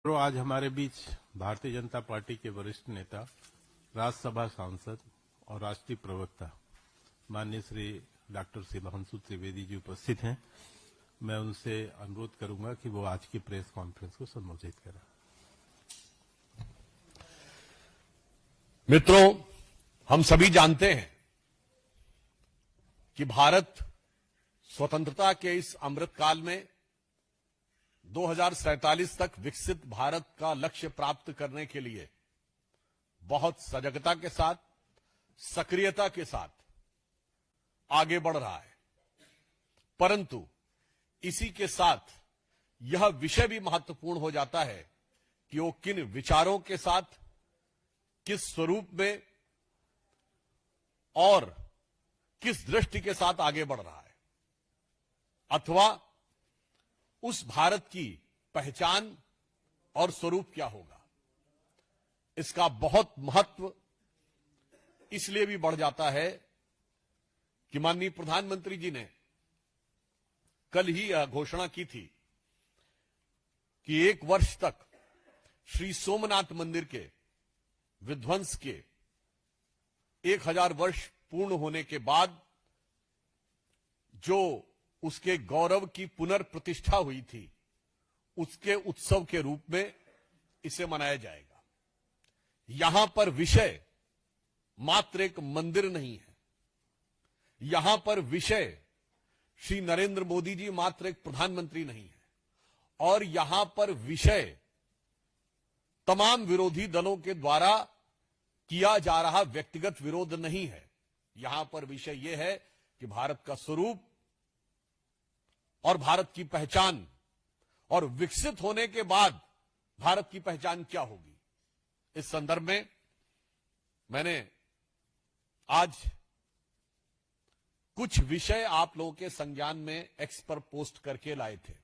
तो आज हमारे बीच भारतीय जनता पार्टी के वरिष्ठ नेता, राज्यसभा सांसद और राष्ट्रीय प्रवक्ता माननीय श्री डॉक्टर शिवांशु त्रिवेदी जी उपस्थित हैं। मैं उनसे अनुरोध करूंगा कि वो आज की प्रेस कॉन्फ्रेंस को संबोधित करें। मित्रों, हम सभी जानते हैं कि भारत स्वतंत्रता के इस अमृत काल में 2047 तक विकसित भारत का लक्ष्य प्राप्त करने के लिए बहुत सजगता के साथ, सक्रियता के साथ आगे बढ़ रहा है। परंतु इसी के साथ यह विषय भी महत्वपूर्ण हो जाता है कि वो किन विचारों के साथ, किस स्वरूप में और किस दृष्टि के साथ आगे बढ़ रहा है, अथवा उस भारत की पहचान और स्वरूप क्या होगा। इसका बहुत महत्व इसलिए भी बढ़ जाता है कि माननीय प्रधानमंत्री जी ने कल ही यह घोषणा की थी कि 1 वर्ष तक श्री सोमनाथ मंदिर के विध्वंस के 1000 वर्ष पूर्ण होने के बाद जो उसके गौरव की पुनर्प्रतिष्ठा हुई थी, उसके उत्सव के रूप में इसे मनाया जाएगा। यहां पर विषय मात्र एक मंदिर नहीं है, यहां पर विषय श्री नरेंद्र मोदी जी मात्र एक प्रधानमंत्री नहीं है, और यहां पर विषय तमाम विरोधी दलों के द्वारा किया जा रहा व्यक्तिगत विरोध नहीं है। यहां पर विषय यह है कि भारत का स्वरूप और भारत की पहचान और विकसित होने के बाद भारत की पहचान क्या होगी। इस संदर्भ में मैंने आज कुछ विषय आप लोगों के संज्ञान में एक्स पर पोस्ट करके लाए थे।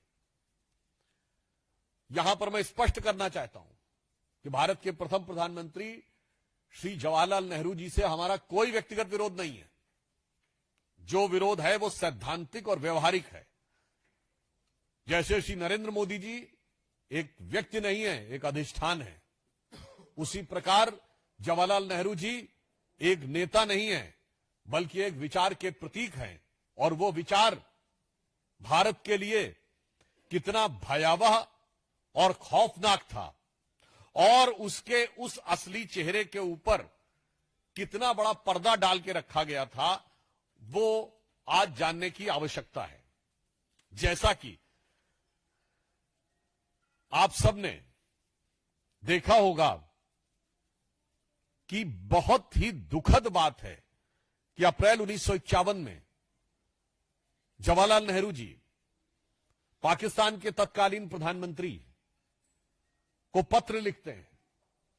यहां पर मैं स्पष्ट करना चाहता हूं कि भारत के प्रथम प्रधानमंत्री श्री जवाहरलाल नेहरू जी से हमारा कोई व्यक्तिगत विरोध नहीं है। जो विरोध है वो सैद्धांतिक और व्यवहारिक है। जैसे श्री नरेंद्र मोदी जी एक व्यक्ति नहीं है, एक अधिष्ठान है, उसी प्रकार जवाहरलाल नेहरू जी एक नेता नहीं है, बल्कि एक विचार के प्रतीक हैं। और वो विचार भारत के लिए कितना भयावह और खौफनाक था, और उसके उस असली चेहरे के ऊपर कितना बड़ा पर्दा डाल के रखा गया था, वो आज जानने की आवश्यकता है। जैसा कि आप सबने देखा होगा कि बहुत ही दुखद बात है कि अप्रैल 1951 में जवाहरलाल नेहरू जी पाकिस्तान के तत्कालीन प्रधानमंत्री को पत्र लिखते हैं।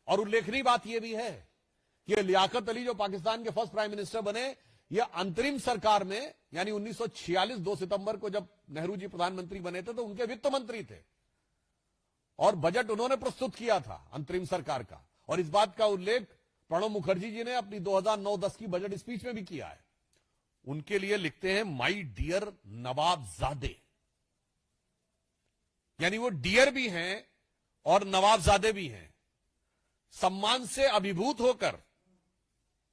और उल्लेखनीय बात यह भी है कि लियाकत अली जो पाकिस्तान के फर्स्ट प्राइम मिनिस्टर बने, यह अंतरिम सरकार में यानी 1946 2 सितंबर को जब नेहरू जी प्रधानमंत्री बने थे तो उनके वित्त मंत्री थे, और बजट उन्होंने प्रस्तुत किया था अंतरिम सरकार का। और इस बात का उल्लेख प्रणब मुखर्जी जी ने अपनी 2009-10 की बजट स्पीच में भी किया है। उनके लिए लिखते हैं माई डियर नवाबजादे, यानी वो डियर भी हैं और नवाबजादे भी हैं। सम्मान से अभिभूत होकर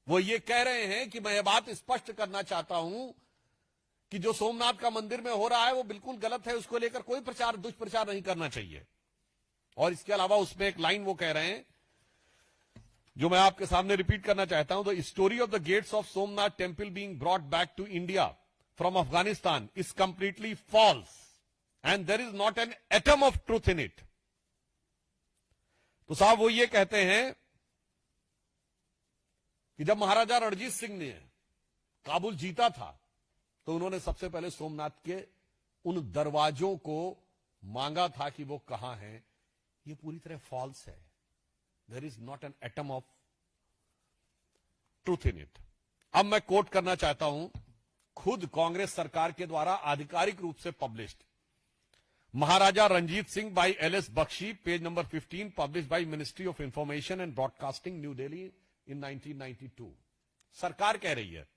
वो ये कह रहे हैं कि मैं ये बात स्पष्ट करना चाहता हूं कि जो सोमनाथ का मंदिर में हो रहा है वो बिल्कुल गलत है, उसको लेकर कोई प्रचार दुष्प्रचार नहीं करना चाहिए। और इसके अलावा उसमें एक लाइन वो कह रहे हैं जो मैं आपके सामने रिपीट करना चाहता हूं। The story of the gates of Somnath temple being brought back to India from Afghanistan is completely false and there is not an atom of truth in it. तो साहब वो ये कहते हैं कि जब महाराजा रणजीत सिंह ने काबुल जीता था तो उन्होंने सबसे पहले सोमनाथ के उन दरवाजों को मांगा था कि वो कहां हैं। ये पूरी तरह फॉल्स है। There is not an atom of truth in it. अब मैं कोट करना चाहता हूं खुद कांग्रेस सरकार के द्वारा आधिकारिक रूप से published Maharaja Ranjit Singh by L S. Bakshi, page number 15, published by ministry of information and broadcasting, New Delhi in 1992। सरकार कह रही है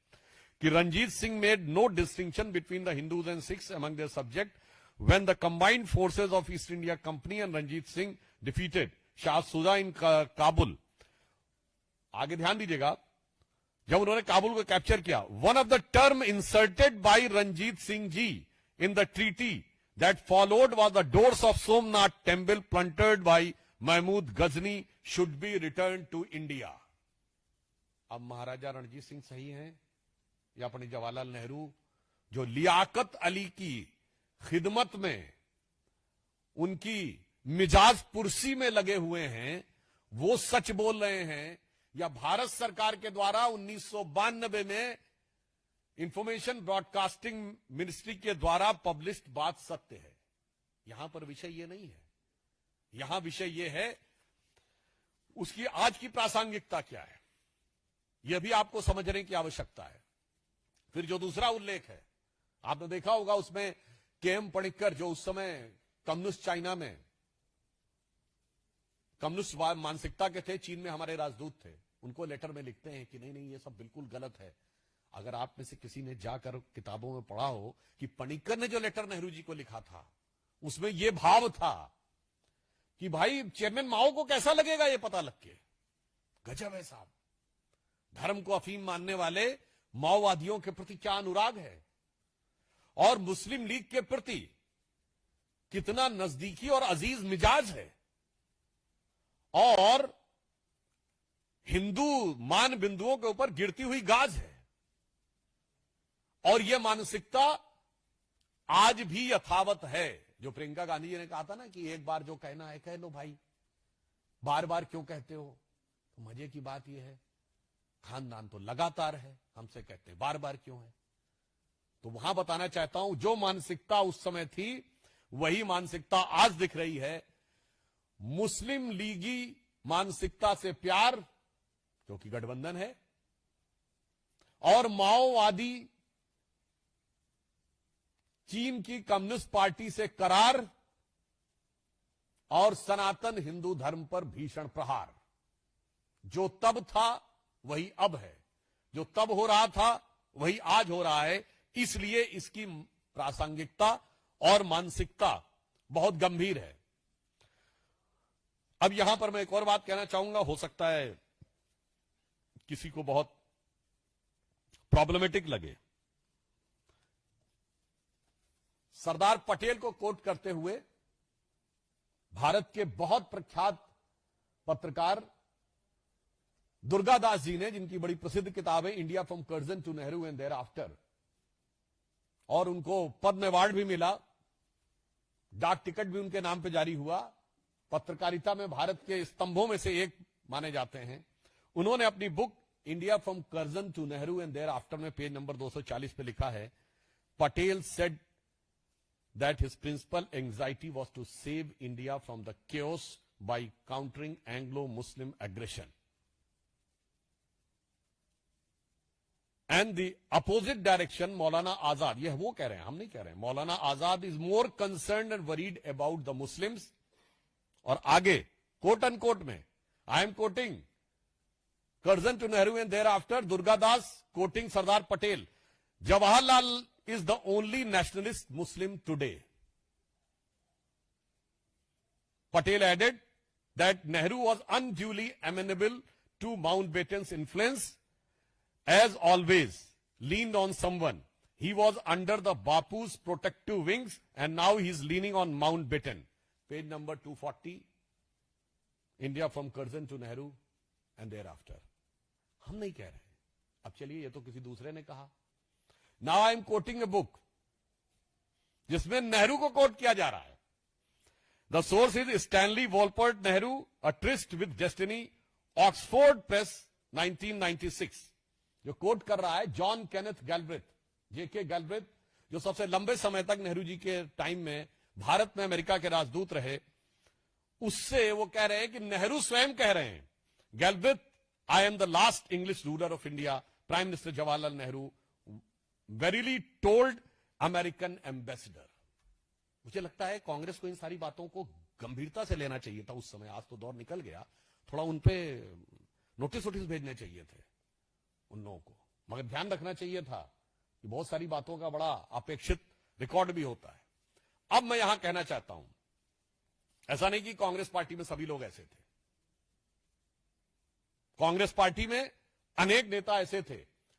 कि Ranjit Singh made no distinction between the Hindus and Sikhs among their subject when the combined forces of East India Company and Ranjit Singh defeated Shah Sudha in Kabul. आगे ध्यान दीजिएगा, जब उन्होंने काबुल को कैप्चर किया, one of the term inserted by Ranjit Singh ji in the treaty that followed was the doors of Somnath temple plundered by Mahmud Ghazni should be return to India. अब महाराजा रणजीत सिंह सही हैं या पंडित जवाहरलाल नेहरू, जो लियाकत अली की खिदमत में उनकी मिजाज पुरसी में लगे हुए हैं, वो सच बोल रहे हैं, या भारत सरकार के द्वारा 1992 में इंफॉर्मेशन ब्रॉडकास्टिंग मिनिस्ट्री के द्वारा पब्लिश्ड बात सत्य है. यहां पर विषय ये नहीं है. यहां विषय ये है उसकी आज की प्रासंगिकता क्या है, यह भी आपको समझने की आवश्यकता है. फिर जो दूसरा उल्लेख है, आपने देखा होगा उसमें के.एम. पणिक्कर, जो उस समय कम्युनिस्ट चाइना में कम्युनिस्ट मानसिकता के थे, चीन में हमारे राजदूत थे, उनको लेटर में लिखते हैं कि नहीं नहीं ये सब बिल्कुल गलत है. अगर आप में से किसी ने जाकर किताबों में पढ़ा हो कि पणिक्कर ने जो लेटर नेहरू जी को लिखा था, उसमें यह भाव था कि भाई चेयरमैन माओ को कैसा लगेगा ये पता लग के. गजब है साहब, धर्म को अफीम मानने वाले माओवादियों के प्रति क्या अनुराग है, और मुस्लिम लीग के प्रति कितना नजदीकी और अजीज मिजाज है, और हिंदू मान बिंदुओं के ऊपर गिरती हुई गाज है. और यह मानसिकता आज भी यथावत है. जो प्रियंका गांधी जी ने कहा था ना कि एक बार जो कहना है कह लो भाई, बार बार क्यों कहते हो. तो मजे की बात यह है, खानदान तो लगातार है, हमसे कहते हैं बार बार क्यों है. तो वहां बताना चाहता हूं, जो मानसिकता उस समय थी वही मानसिकता आज दिख रही है. मुस्लिम लीगी मानसिकता से प्यार, क्योंकि गठबंधन है, और माओवादी चीन की कम्युनिस्ट पार्टी से करार, और सनातन हिंदू धर्म पर भीषण प्रहार. जो तब था वही अब है, जो तब हो रहा था वही आज हो रहा है. इसलिए इसकी प्रासंगिकता और मानसिकता बहुत गंभीर है. अब यहां पर मैं एक और बात कहना चाहूंगा, हो सकता है किसी को बहुत प्रॉब्लमेटिक लगे. सरदार पटेल को कोट करते हुए भारत के बहुत प्रख्यात पत्रकार दुर्गादास जी ने, जिनकी बड़ी प्रसिद्ध किताब है India from Curzon to Nehru and thereafter, और उनको पद्म अवार्ड भी मिला, डाक टिकट भी उनके नाम पे जारी हुआ, पत्रकारिता में भारत के स्तंभों में से एक माने जाते हैं. उन्होंने अपनी book India from Curzon to Nehru and thereafter में पेज नंबर 240 पे लिखा है, Patel said that his principal anxiety was to save India from the chaos by countering Anglo Muslim aggression. And the opposite direction Maulana Azad, यह वो कह रहे हैं, हम नहीं कह रहे हैं, Maulana Azad is more concern and worried about the Muslims. और आगे कोट एंड कोट में, I am quoting Curzon to Nehru and thereafter, Durgadas quoting Sardar Patel, Jawaharlal is the only nationalist Muslim today. Patel added that Nehru was unduly amenable to Mountbatten's influence, as always leaned on someone. He was under the Bapu's protective wings and now he is leaning on Mountbatten. Page number 240, India from Curzon to Nehru and thereafter. हम नहीं कह रहे, अब चलिए ये तो किसी दूसरे ने कहा. Now I am quoting a book जिसमें नेहरू को कोट किया जा रहा है. The source is Stanley Walpole Nehru, A Tryst with Destiny, Oxford Press, 1996. जो कोट कर रहा है जॉन केनेथ गैल्ब्रेथ, जेके गैल्ब्रेथ, जो सबसे लंबे समय तक नेहरू जी के टाइम में भारत में अमेरिका के राजदूत रहे. उससे वो कह रहे हैं कि नेहरू स्वयं कह रहे हैं, Galbraith, I am the last English ruler of India, prime minister Jawaharlal Nehru verily told American ambassador. मुझे लगता है कांग्रेस को इन सारी बातों को गंभीरता से लेना चाहिए था उस समय. आज तो दौर निकल गया, थोड़ा उनपे नोटिस भेजने चाहिए थे उन लोगों को, मगर ध्यान रखना चाहिए था कि बहुत सारी बातों का बड़ा अपेक्षित रिकॉर्ड भी होता है. अब मैं यहां कहना चाहता हूं ऐसा नहीं कि कांग्रेस पार्टी में सभी लोग ऐसे थे। कांग्रेस पार्टी में अनेक नेता ऐसे थे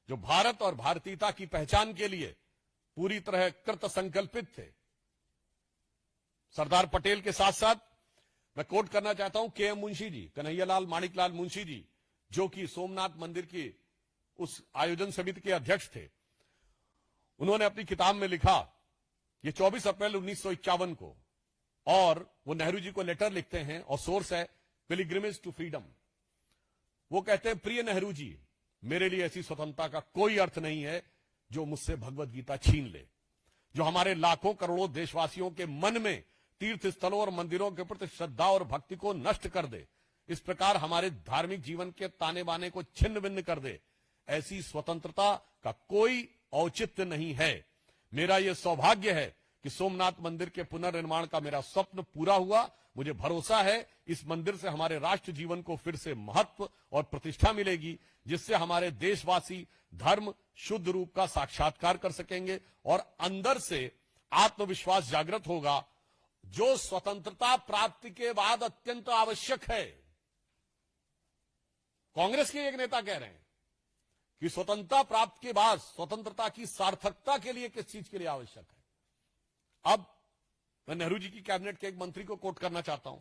जो भारत और भारतीयता की पहचान के लिए पूरी तरह कृत संकल्पित थे। सरदार पटेल के साथ साथ मैं कोट करना चाहता हूं के एम मुंशी जी, कन्हैयालाल माणिकलाल मुंशी जी, जो कि सोमनाथ मंदिर की उस आयोजन समिति के अध्यक्ष थे। उन्होंने अपनी किताब में लिखा, ये 24 अप्रैल 1951 को, और वो नेहरू जी को लेटर लिखते हैं और सोर्स है पिलग्रिमेज टू फ्रीडम। वो कहते हैं, प्रिय नेहरू जी, मेरे लिए ऐसी स्वतंत्रता का कोई अर्थ नहीं है जो मुझसे भगवत गीता छीन ले, जो हमारे लाखों करोड़ों देशवासियों के मन में तीर्थ स्थलों और मंदिरों के प्रति श्रद्धा और भक्ति को नष्ट कर दे, इस प्रकार हमारे धार्मिक जीवन के ताने बाने को छिन्न भिन्न कर दे। ऐसी स्वतंत्रता का कोई औचित्य नहीं है। मेरा यह सौभाग्य है कि सोमनाथ मंदिर के पुनर्निर्माण का मेरा स्वप्न पूरा हुआ। मुझे भरोसा है इस मंदिर से हमारे राष्ट्र जीवन को फिर से महत्व और प्रतिष्ठा मिलेगी, जिससे हमारे देशवासी धर्म शुद्ध रूप का साक्षात्कार कर सकेंगे और अंदर से आत्मविश्वास जागृत होगा, जो स्वतंत्रता प्राप्ति के बाद अत्यंत आवश्यक है। कांग्रेस के एक नेता कह रहे हैं कि स्वतंत्रता प्राप्त के बाद स्वतंत्रता की सार्थकता के लिए किस चीज के लिए आवश्यक है। अब मैं नेहरू जी की कैबिनेट के एक मंत्री को कोट करना चाहता हूं।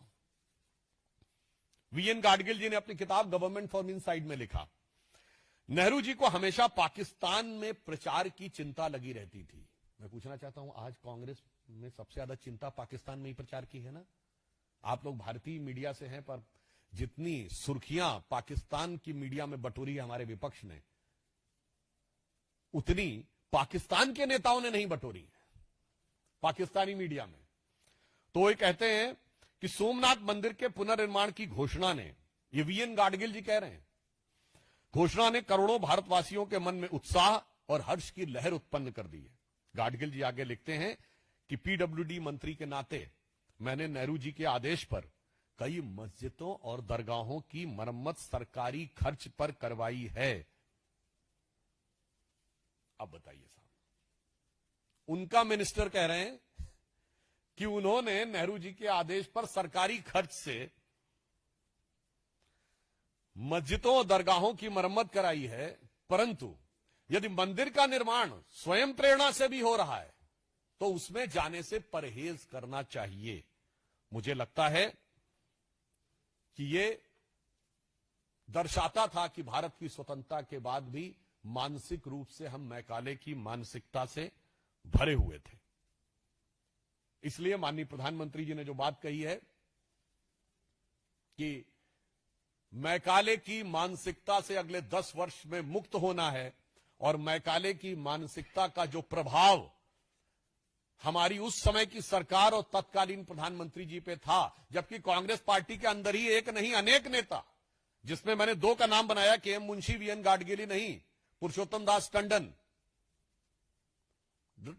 वीएन गाडगिल जी ने अपनी किताब गवर्नमेंट फ्रॉम इनसाइड में लिखा, नेहरू जी को हमेशा पाकिस्तान में प्रचार की चिंता लगी रहती थी। मैं पूछना चाहता हूं, आज कांग्रेस में सबसे ज्यादा चिंता पाकिस्तान में ही प्रचार की है ना? आप लोग भारतीय मीडिया से हैं, पर जितनी सुर्खियां पाकिस्तान की मीडिया में बटोरी है हमारे विपक्ष ने, उतनी पाकिस्तान के नेताओं ने नहीं बटोरी है पाकिस्तानी मीडिया में। तो वो कहते हैं कि सोमनाथ मंदिर के पुनर्निर्माण की घोषणा ने, ये वीएन गाडगिल जी कह रहे हैं, घोषणा ने करोड़ों भारतवासियों के मन में उत्साह और हर्ष की लहर उत्पन्न कर दी है। गाडगिल जी आगे लिखते हैं कि पीडब्ल्यूडी मंत्री के नाते मैंने नेहरू जी के आदेश पर कई मस्जिदों और दरगाहों की मरम्मत सरकारी खर्च पर करवाई है। अब बताइए साहब, उनका मिनिस्टर कह रहे हैं कि उन्होंने नेहरू जी के आदेश पर सरकारी खर्च से मस्जिदों और दरगाहों की मरम्मत कराई है, परंतु यदि मंदिर का निर्माण स्वयं प्रेरणा से भी हो रहा है तो उसमें जाने से परहेज करना चाहिए। मुझे लगता है कि ये दर्शाता था कि भारत की स्वतंत्रता के बाद भी मानसिक रूप से हम मैकाले की मानसिकता से भरे हुए थे। इसलिए माननीय प्रधानमंत्री जी ने जो बात कही है कि मैकाले की मानसिकता से अगले 10 वर्ष में मुक्त होना है, और मैकाले की मानसिकता का जो प्रभाव हमारी उस समय की सरकार और तत्कालीन प्रधानमंत्री जी पे था, जबकि कांग्रेस पार्टी के अंदर ही एक नहीं अनेक नेता, जिसमें मैंने 2 का नाम बनाया, के एम मुंशी, वीएन गाडगिल नहीं, पुरुषोत्तम दास टंडन,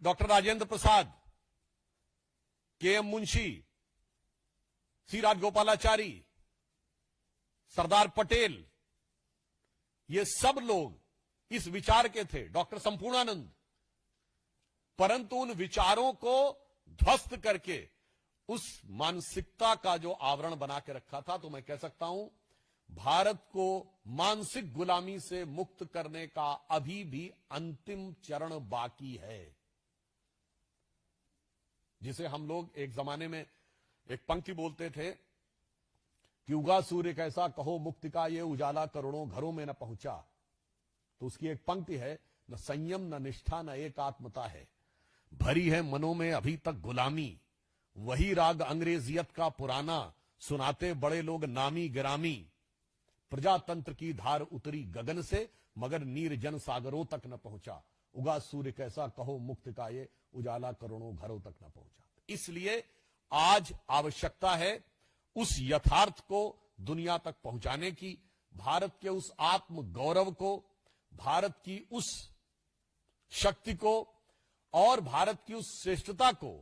डॉक्टर राजेंद्र प्रसाद, के एम मुंशी, सी राजगोपालाचारी, सरदार पटेल, ये सब लोग इस विचार के थे, डॉक्टर संपूर्णानंद, परंतु उन विचारों को ध्वस्त करके उस मानसिकता का जो आवरण बना के रखा था, तो मैं कह सकता हूं भारत को मानसिक गुलामी से मुक्त करने का अभी भी अंतिम चरण बाकी है, जिसे हम लोग एक जमाने में एक पंक्ति बोलते थे कि उगा सूर्य कैसा कहो मुक्ति का ये उजाला करोड़ों घरों में न पहुंचा। तो उसकी एक पंक्ति है, न संयम न निष्ठा न एकात्मता है, भरी है मनों में अभी तक गुलामी, वही राग अंग्रेजियत का पुराना, सुनाते बड़े लोग नामी गिरामी, प्रजातंत्र की धार उतरी गगन से मगर नीर जन सागरों तक न पहुंचा, उगा सूर्य कैसा कहो मुक्त का ये उजाला करोड़ों घरों तक न पहुंचा। इसलिए आज आवश्यकता है उस यथार्थ को दुनिया तक पहुंचाने की, भारत के उस आत्म गौरव को, भारत की उस शक्ति को और भारत की उस श्रेष्ठता को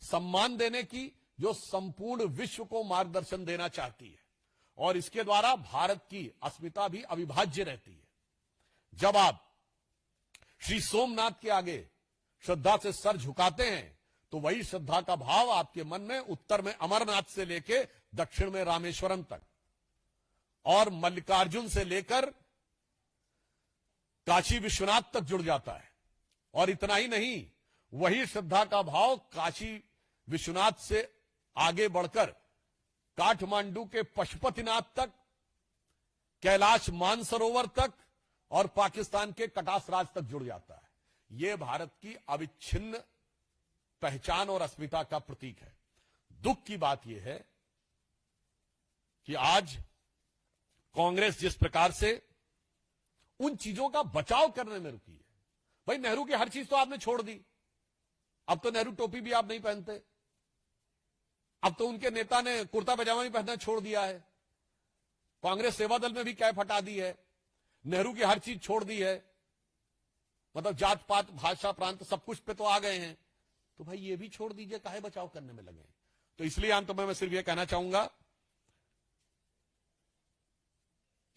सम्मान देने की, जो संपूर्ण विश्व को मार्गदर्शन देना चाहती है, और इसके द्वारा भारत की अस्मिता भी अविभाज्य रहती है। जब आप श्री सोमनाथ के आगे श्रद्धा से सर झुकाते हैं तो वही श्रद्धा का भाव आपके मन में उत्तर में अमरनाथ से लेके दक्षिण में रामेश्वरम तक और मल्लिकार्जुन से लेकर काशी विश्वनाथ तक जुड़ जाता है। और इतना ही नहीं, वही श्रद्धा का भाव काशी विश्वनाथ से आगे बढ़कर काठमांडू के पशुपतिनाथ तक, कैलाश मानसरोवर तक और पाकिस्तान के कटास राज तक जुड़ जाता है। यह भारत की अविच्छिन्न पहचान और अस्मिता का प्रतीक है। दुख की बात यह है कि आज कांग्रेस जिस प्रकार से उन चीजों का बचाव करने में रुकी है। भाई, नेहरू की हर चीज तो आपने छोड़ दी। अब तो नेहरू टोपी भी आप नहीं पहनते। अब तो उनके नेता ने कुर्ता पजामा भी पहनना छोड़ दिया है। कांग्रेस सेवा दल में भी कैफ हटा दी है। नेहरू की हर चीज छोड़ दी है। मतलब जात पात भाषा प्रांत सब कुछ पे तो आ गए हैं। तो भाई ये भी छोड़ दीजिए, काहे बचाव करने में लगे। तो इसलिए अंत में मैं सिर्फ ये कहना चाहूंगा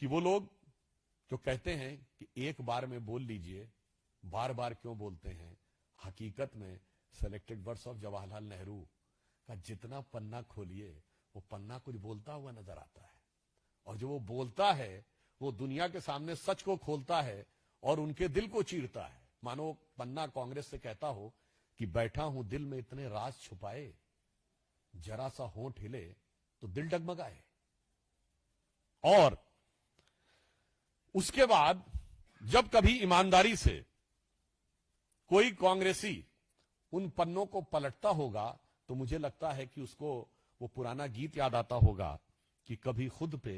कि वो लोग जो कहते हैं कि एक बार में बोल लीजिए, बार बार क्यों बोलते हैं। हकीकत में selected words of Jawaharlal Nehru का जितना पन्ना खोलिए वो पन्ना कुछ बोलता हुआ नजर आता है। और जो वो बोलता है वो दुनिया के सामने सच को खोलता है और उनके दिल को चीरता है। मानो पन्ना कांग्रेस से कहता हो कि बैठा हूं दिल में इतने राज छुपाए, जरा सा होंठ हिले तो दिल डगमगाए। और उसके बाद जब कभी ईमानदारी से कोई कांग्रेसी उन पन्नों को पलटता होगा तो मुझे लगता है कि उसको वो पुराना गीत याद आता होगा कि कभी खुद पे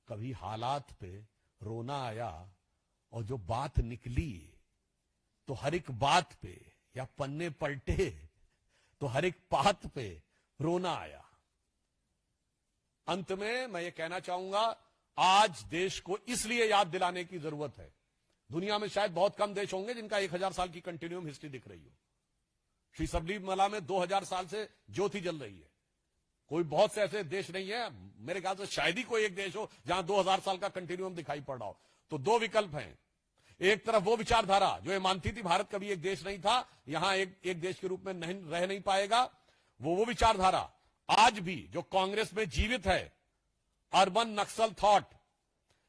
कभी हालात पे रोना आया और जो बात निकली तो हर एक बात पे, या पन्ने पलटे तो हर एक बात पे रोना आया। अंत में मैं ये कहना चाहूंगा, आज देश को इसलिए याद दिलाने की जरूरत है। दुनिया में शायद बहुत कम देश होंगे जिनका 1000 साल की कंटिन्यूम हिस्ट्री दिख रही हो। श्री सबरीमला में 2000 साल से ज्योति जल रही है। कोई बहुत से ऐसे देश नहीं है, मेरे ख्याल से शायद ही कोई एक देश हो जहां 2000 साल का कंटिन्यूम दिखाई पड़ रहा हो। तो दो विकल्प हैं। एक तरफ वो विचारधारा जो ये मानती थी भारत कभी एक देश नहीं था, यहां एक देश के रूप में रह नहीं पाएगा, वो विचारधारा आज भी जो कांग्रेस में जीवित है, अर्बन नक्सल थॉट,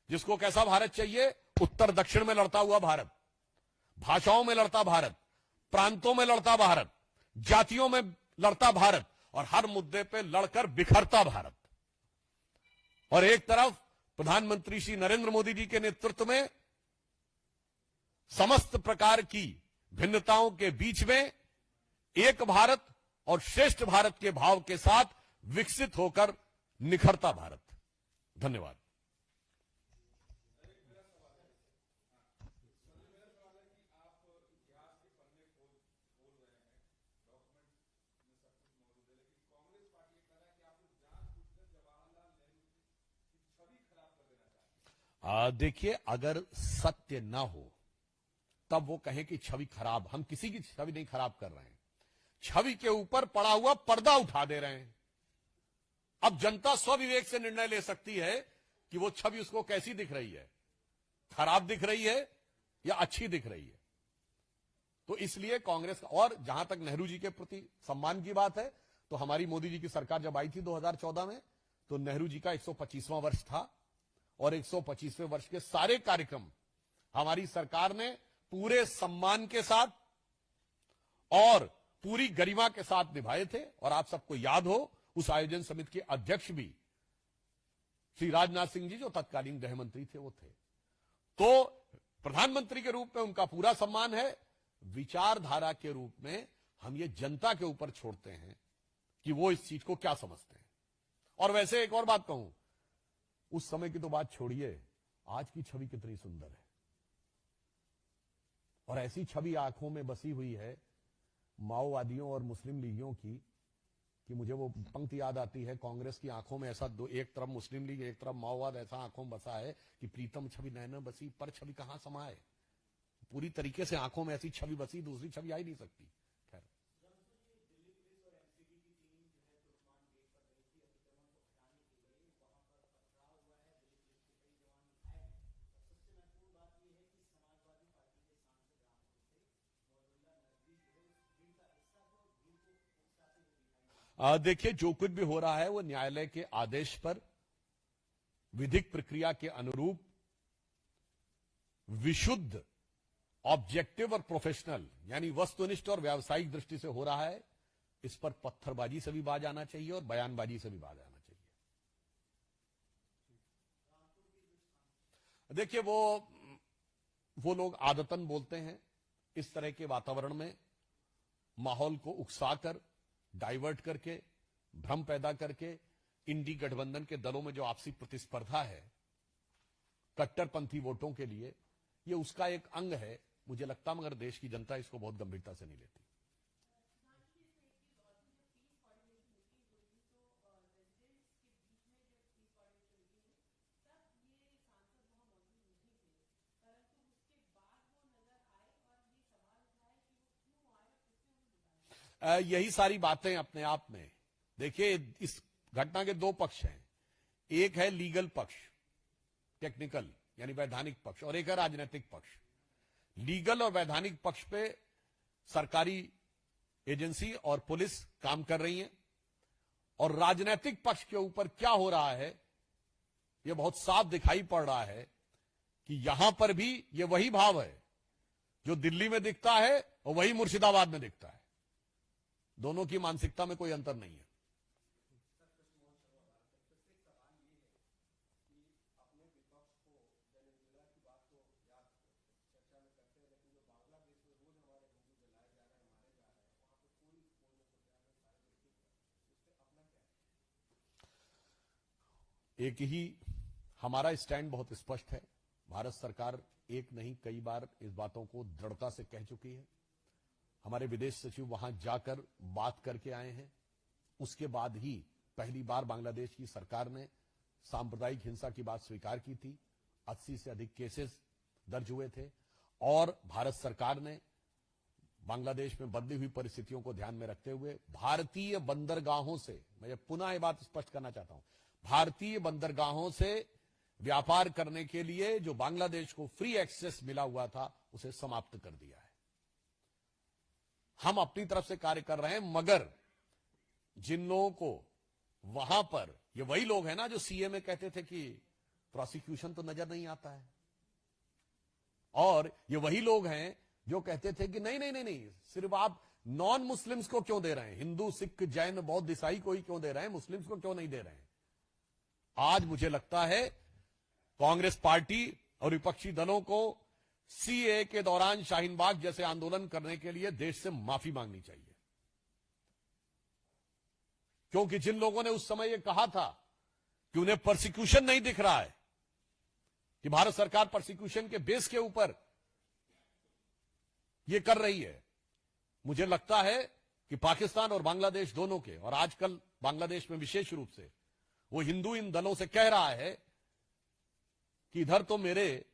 जिसको कैसा भारत चाहिए, उत्तर दक्षिण में लड़ता हुआ भारत, भाषाओं में लड़ता भारत, प्रांतों में लड़ता भारत, जातियों में लड़ता भारत और हर मुद्दे पे लड़कर बिखरता भारत। और एक तरफ प्रधानमंत्री श्री नरेंद्र मोदी जी के नेतृत्व में समस्त प्रकार की भिन्नताओं के बीच में एक भारत और श्रेष्ठ भारत के भाव के साथ विकसित होकर निखरता भारत। धन्यवाद। देखिए, अगर सत्य ना हो तब वो कहें कि छवि खराब, हम किसी की छवि नहीं खराब कर रहे हैं, छवि के ऊपर पड़ा हुआ पर्दा उठा दे रहे हैं। अब जनता स्वविवेक से निर्णय ले सकती है कि वो छवि उसको कैसी दिख रही है, खराब दिख रही है या अच्छी दिख रही है। तो इसलिए कांग्रेस का, और जहां तक नेहरू जी के प्रति सम्मान की बात है, तो हमारी मोदी जी की सरकार जब आई थी 2014 में, तो नेहरू जी का 125वां वर्ष था और 125वें वर्ष के सारे कार्यक्रम हमारी सरकार ने पूरे सम्मान के साथ और पूरी गरिमा के साथ निभाए थे। और आप सबको याद हो, उस आयोजन समिति के अध्यक्ष भी श्री राजनाथ सिंह जी, जो तत्कालीन गृह मंत्री थे, वो थे। तो प्रधानमंत्री के रूप में उनका पूरा सम्मान है। विचारधारा के रूप में हम ये जनता के ऊपर छोड़ते हैं कि वो इस चीज को क्या समझते हैं। और वैसे एक और बात कहूं, उस समय की तो बात छोड़िए, आज की छवि कितनी सुंदर है। और ऐसी छवि आंखों में बसी हुई है माओवादियों और मुस्लिम लीगियों की कि मुझे वो पंक्ति याद आती है, कांग्रेस की आंखों में ऐसा एक तरफ मुस्लिम लीग, एक तरफ माओवाद ऐसा आंखों में बसा है कि प्रीतम छवि नैन बसी, पर छवि कहां समाए। पूरी तरीके से आंखों में ऐसी छवि बसी, दूसरी छवि आ ही नहीं सकती। खैर, देखिए, जो कुछ भी हो रहा है वो न्यायालय के आदेश पर विधिक प्रक्रिया के अनुरूप विशुद्ध, ऑब्जेक्टिव और प्रोफेशनल, यानी वस्तुनिष्ठ और व्यावसायिक दृष्टि से हो रहा है। इस पर पत्थरबाजी से भी बाज आना चाहिए और बयानबाजी से भी बाज आना चाहिए। देखिए, वो लोग आदतन बोलते हैं इस तरह के वातावरण में, माहौल को उकसाकर, डाइवर्ट करके, भ्रम पैदा करके, इंडी गठबंधन के दलों में जो आपसी प्रतिस्पर्धा है कट्टरपंथी वोटों के लिए, ये उसका एक अंग है। मुझे लगता है मगर देश की जनता इसको बहुत गंभीरता से नहीं लेती। यही सारी बातें अपने आप में, देखिए, इस घटना के दो पक्ष हैं। एक है लीगल पक्ष, टेक्निकल यानी वैधानिक पक्ष, और एक है राजनीतिक पक्ष। लीगल और वैधानिक पक्ष पे सरकारी एजेंसी और पुलिस काम कर रही है, और राजनीतिक पक्ष के ऊपर क्या हो रहा है यह बहुत साफ दिखाई पड़ रहा है कि यहां पर भी यह वही भाव है जो दिल्ली में दिखता है और वही मुर्शिदाबाद में दिखता है। दोनों की मानसिकता में कोई अंतर नहीं है। एक ही हमारा स्टैंड बहुत स्पष्ट है। भारत सरकार एक नहीं कई बार इस बातों को दृढ़ता से कह चुकी है। हमारे विदेश सचिव वहां जाकर बात करके आए हैं। उसके बाद ही पहली बार बांग्लादेश की सरकार ने सांप्रदायिक हिंसा की बात स्वीकार की थी। 80 से अधिक केसेस दर्ज हुए थे, और भारत सरकार ने बांग्लादेश में बदली हुई परिस्थितियों को ध्यान में रखते हुए भारतीय बंदरगाहों से, मैं पुनः ये बात स्पष्ट करना चाहता हूं, भारतीय बंदरगाहों से व्यापार करने के लिए जो बांग्लादेश को फ्री एक्सेस मिला हुआ था उसे समाप्त कर दिया है। हम अपनी तरफ से कार्य कर रहे हैं, मगर जिन लोगों को वहां पर, ये वही लोग हैं ना जो सीए में कहते थे कि प्रोसिक्यूशन तो नजर नहीं आता है, और ये वही लोग हैं जो कहते थे कि नहीं नहीं नहीं नहीं, सिर्फ आप नॉन मुस्लिम्स को क्यों दे रहे हैं, हिंदू, सिख, जैन, बौद्ध, ईसाई को ही क्यों दे रहे हैं, मुस्लिम्स को क्यों नहीं दे रहे हैं। आज मुझे लगता है कांग्रेस पार्टी और विपक्षी दलों को सीए के दौरान शाहीन बाग जैसे आंदोलन करने के लिए देश से माफी मांगनी चाहिए, क्योंकि जिन लोगों ने उस समय यह कहा था कि उन्हें परसिक्यूशन नहीं दिख रहा है, कि भारत सरकार परसिक्यूशन के बेस के ऊपर यह कर रही है, मुझे लगता है कि पाकिस्तान और बांग्लादेश दोनों के, और आजकल बांग्लादेश में विशेष रूप से वो हिंदू इन दलों से कह रहा है कि इधर तो मेरे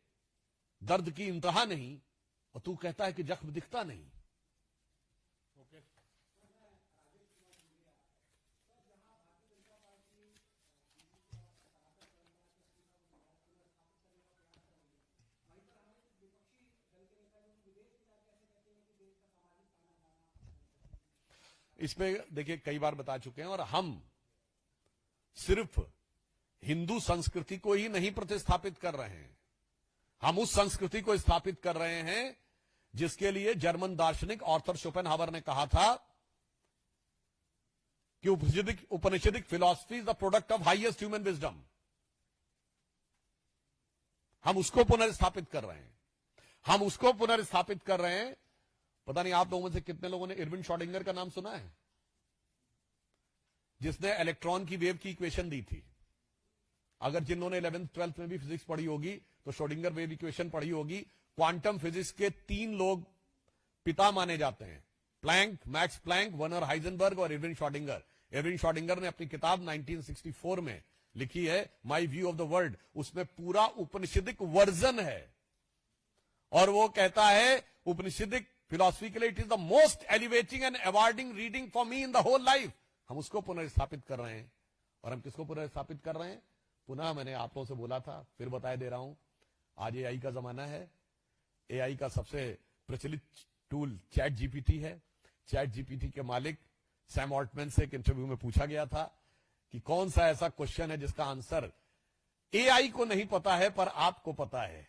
दर्द की इंतहा नहीं और तू कहता है कि जख्म दिखता नहीं। इसमें देखिए कई बार बता चुके हैं, और हम सिर्फ हिंदू संस्कृति को ही नहीं प्रतिस्थापित कर रहे हैं, हम उस संस्कृति को स्थापित कर रहे हैं जिसके लिए जर्मन दार्शनिक आर्थर शोपेनहावर ने कहा था कि Upanishadic philosophy is the product of highest human wisdom. हम उसको पुनर्स्थापित कर रहे हैं, हम उसको पुनर्स्थापित कर रहे हैं। पता नहीं आप लोगों में से कितने लोगों ने इरविन श्रोडिंगर का नाम सुना है, जिसने इलेक्ट्रॉन की वेव की इक्वेशन दी थी। अगर जिन्होंने 11th 12th में भी फिजिक्स पढ़ी होगी तो श्रोडिंगर वेव इक्वेशन पढ़ी होगी। क्वांटम फिजिक्स के 3 लोग पिता माने जाते हैं, Planck, Max Planck, Werner Heisenberg और इरविन श्रोडिंगर। इरविन श्रोडिंगर ने अपनी किताब 1964 में लिखी है my view of the world, उसमें पूरा उपनिषदिक वर्जन है, और वो कहता है उपनिषदिक फिलॉसफी के लिए it is the most elevating and awarding reading for me in the whole life. हम उसको पुनर्स्थापित कर रहे हैं, और हम किसको पुनर्स्थापित कर रहे हैं? पुनः मैंने आप लोगों से बोला था, फिर बताए दे रहा हूं, आज एआई का जमाना है। एआई का सबसे प्रचलित टूल चैट जीपीटी है। चैट जीपीटी के मालिक सैम ऑल्टमैन से एक इंटरव्यू में पूछा गया था कि कौन सा ऐसा क्वेश्चन है जिसका आंसर एआई को नहीं पता है पर आपको पता है।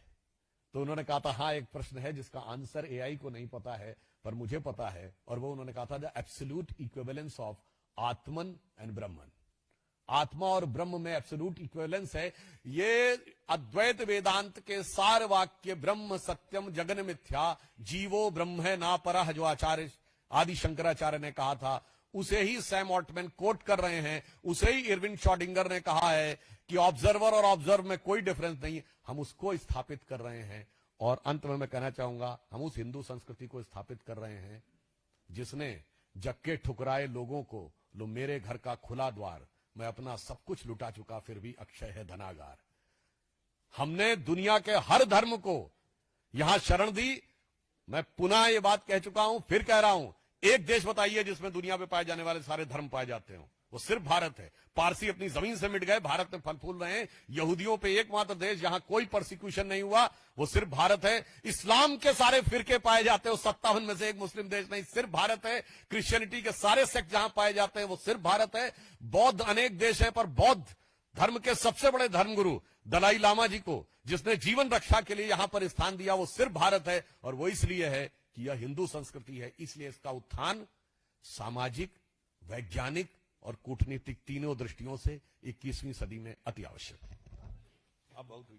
तो उन्होंने कहा था हाँ, एक प्रश्न है जिसका आंसर एआई को नहीं पता है पर मुझे पता है, और वो उन्होंने कहा था the absolute equivalence of Atman and ब्रह्मन। आत्मा और ब्रह्म में एब्सोल्यूट इक्विवेलेंस है। ये अद्वैत वेदांत के सार वाक्य ब्रह्म सत्यम जगन मिथ्या जीवो ब्रह्म है ना परह, जो आचार्य आदि शंकराचार्य ने कहा था, उसे ही सैम ऑल्टमैन कोट कर रहे हैं। उसे ही इरविन शॉडिंगर ने कहा है कि ऑब्जर्वर और ऑब्जर्व में कोई डिफरेंस नहीं, हम उसको स्थापित कर रहे हैं। और अंत में मैं कहना चाहूंगा, हम उस हिंदू संस्कृति को स्थापित कर रहे हैं जिसने जक्के ठुकराए लोगों को, लो मेरे घर का खुला द्वार, मैं अपना सब कुछ लुटा चुका फिर भी अक्षय है धनागार। हमने दुनिया के हर धर्म को यहां शरण दी। मैं पुनः ये बात कह चुका हूं, फिर कह रहा हूं, एक देश बताइए जिसमें दुनिया में पाए जाने वाले सारे धर्म पाए जाते हो, वो सिर्फ भारत है। पारसी अपनी जमीन से मिट गए, भारत में फल फूल रहे हैं। यहूदियों पे एकमात्र देश जहां कोई परसिक्यूशन नहीं हुआ वो सिर्फ भारत है। इस्लाम के सारे फिरके पाए जाते हो 57 में से एक मुस्लिम देश नहीं, सिर्फ भारत है। क्रिश्चियनिटी के सारे सेक्ट जहां पाए जाते हैं वो सिर्फ भारत है। बौद्ध अनेक देश है पर बौद्ध धर्म के सबसे बड़े धर्मगुरु दलाई लामा जी को जिसने जीवन रक्षा के लिए यहां पर स्थान दिया वो सिर्फ भारत है। और वो इसलिए है कि यह हिंदू संस्कृति है, इसलिए इसका उत्थान सामाजिक, वैज्ञानिक और कूटनीतिक तीनों दृष्टियों से 21वीं सदी में अति आवश्यक है। अब बहुत हुई।